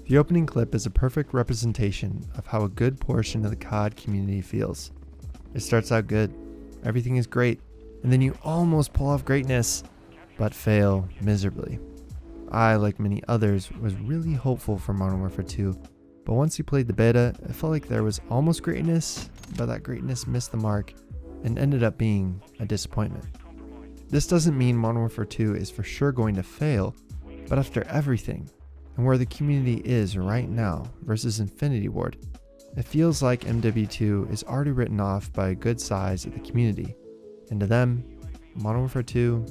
The opening clip is a perfect representation of how a good portion of the COD community feels. It starts out good, everything is great, and then you almost pull off greatness, but fail miserably. I, like many others, was really hopeful for Modern Warfare 2, but once you played the beta, it felt like there was almost greatness, but that greatness missed the mark and ended up being a disappointment. This doesn't mean Modern Warfare 2 is for sure going to fail, but after everything, and where the community is right now versus Infinity Ward, it feels like MW2 is already written off by a good size of the community, and to them, Modern Warfare 2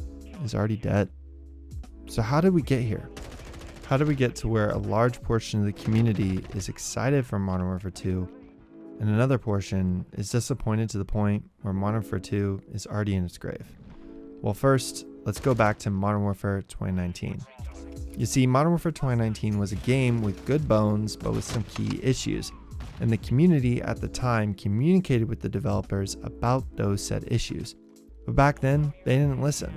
is already dead. So how did we get here? How did we get to where a large portion of the community is excited for Modern Warfare 2, and another portion is disappointed to the point where Modern Warfare 2 is already in its grave? Well, first, let's go back to Modern Warfare 2019. You see, Modern Warfare 2019 was a game with good bones, but with some key issues, and the community at the time communicated with the developers about those said issues. But back then, they didn't listen.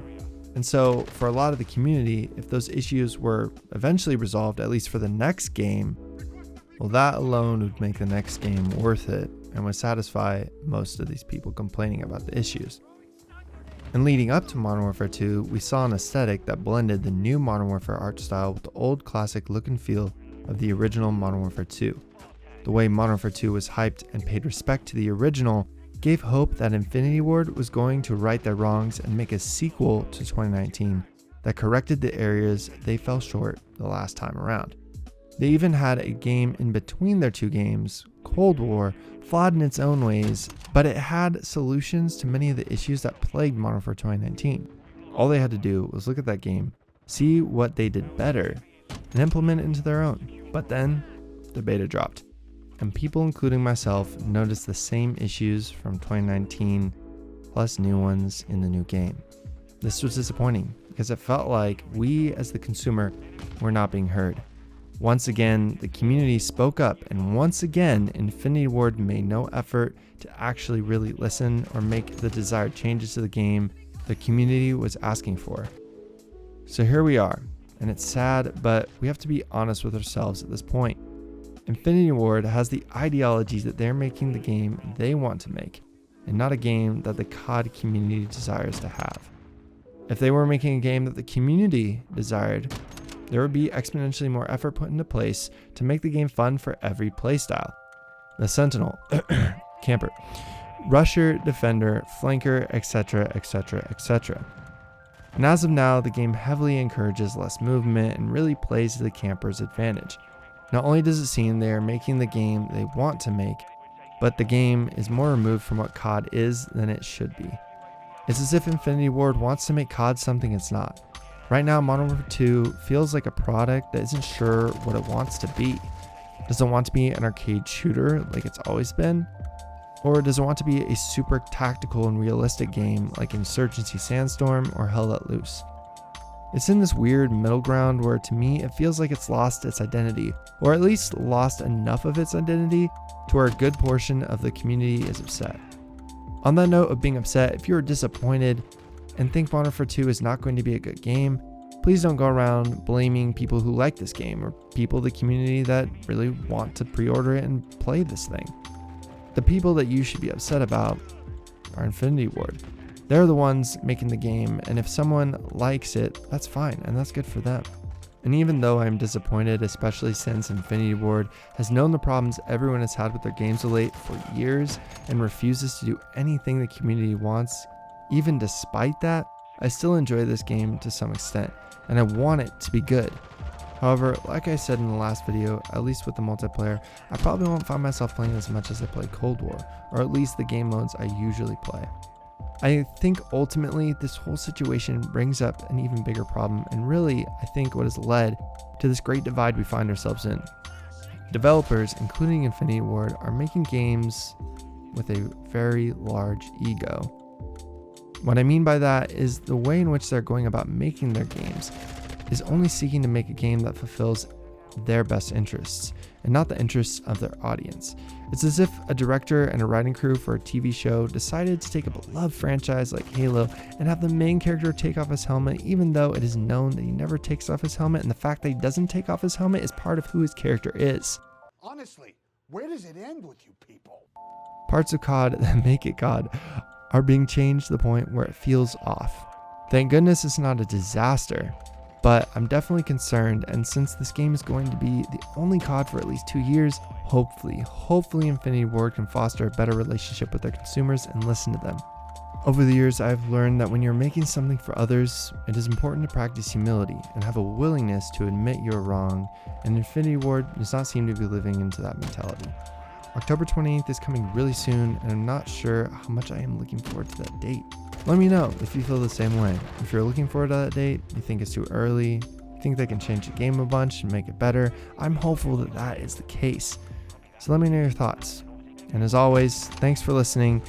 And so, for a lot of the community, if those issues were eventually resolved, at least for the next game, well, that alone would make the next game worth it and would satisfy most of these people complaining about the issues. And leading up to Modern Warfare 2, we saw an aesthetic that blended the new Modern Warfare art style with the old classic look and feel of the original Modern Warfare 2. The way Modern Warfare 2 was hyped and paid respect to the original gave hope that Infinity Ward was going to right their wrongs and make a sequel to 2019 that corrected the areas they fell short the last time around. They even had a game in between their two games, Cold War, flawed in its own ways, but it had solutions to many of the issues that plagued Modern Warfare 2019. All they had to do was look at that game, see what they did better, and implement it into their own. But then, the beta dropped, and people including myself noticed the same issues from 2019, plus new ones in the new game. This was disappointing, because it felt like we as the consumer were not being heard. Once again, the community spoke up, and once again, Infinity Ward made no effort to actually really listen or make the desired changes to the game the community was asking for. So here we are, and it's sad, but we have to be honest with ourselves at this point. Infinity Ward has the ideology that they're making the game they want to make, and not a game that the COD community desires to have. If they were making a game that the community desired, there would be exponentially more effort put into place to make the game fun for every playstyle. The Sentinel, Camper, Rusher, Defender, Flanker, etc, etc, etc. And as of now, the game heavily encourages less movement and really plays to the camper's advantage. Not only does it seem they are making the game they want to make, but the game is more removed from what COD is than it should be. It's as if Infinity Ward wants to make COD something it's not. Right now, Modern Warfare 2 feels like a product that isn't sure what it wants to be. Does it want to be an arcade shooter like it's always been? Or does it want to be a super tactical and realistic game like Insurgency Sandstorm or Hell Let Loose? It's in this weird middle ground where to me it feels like it's lost its identity, or at least lost enough of its identity to where a good portion of the community is upset. On that note of being upset, if you are disappointed and think Modern Warfare 2 is not going to be a good game, please don't go around blaming people who like this game or people in the community that really want to pre-order it and play this thing. The people that you should be upset about are Infinity Ward. They're the ones making the game, and if someone likes it, that's fine, and that's good for them. And even though I'm disappointed, especially since Infinity Ward has known the problems everyone has had with their games of late for years and refuses to do anything the community wants, even despite that, I still enjoy this game to some extent, and I want it to be good. However, like I said in the last video, at least with the multiplayer, I probably won't find myself playing as much as I play Cold War, or at least the game modes I usually play. I think ultimately this whole situation brings up an even bigger problem, and really I think what has led to this great divide we find ourselves in. Developers, including Infinity Ward, are making games with a very large ego. What I mean by that is the way in which they're going about making their games is only seeking to make a game that fulfills their best interests and not the interests of their audience. It's as if a director and a writing crew for a TV show decided to take a beloved franchise like Halo and have the main character take off his helmet, even though it is known that he never takes off his helmet, and the fact that he doesn't take off his helmet is part of who his character is. Honestly, where does it end with you people? Parts of COD that make it COD are being changed to the point where it feels off. Thank goodness it's not a disaster, but I'm definitely concerned, and since this game is going to be the only COD for at least 2 years, hopefully Infinity Ward can foster a better relationship with their consumers and listen to them. Over the years, I've learned that when you're making something for others, it is important to practice humility and have a willingness to admit you're wrong, and Infinity Ward does not seem to be living into that mentality. October 28th is coming really soon, and I'm not sure how much I am looking forward to that date. Let me know if you feel the same way. If you're looking forward to that date, you think it's too early, you think they can change the game a bunch and make it better, I'm hopeful that that is the case. So let me know your thoughts. And as always, thanks for listening.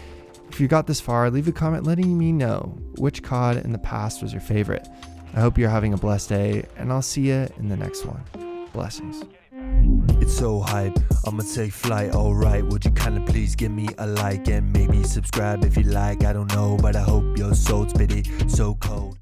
If you got this far, leave a comment letting me know which COD in the past was your favorite. I hope you're having a blessed day, and I'll see you in the next one. Blessings. It's so hype, I'ma take flight, alright. Would you kinda please give me a like and maybe subscribe if you like? I don't know, but I hope your soul's pity so cold.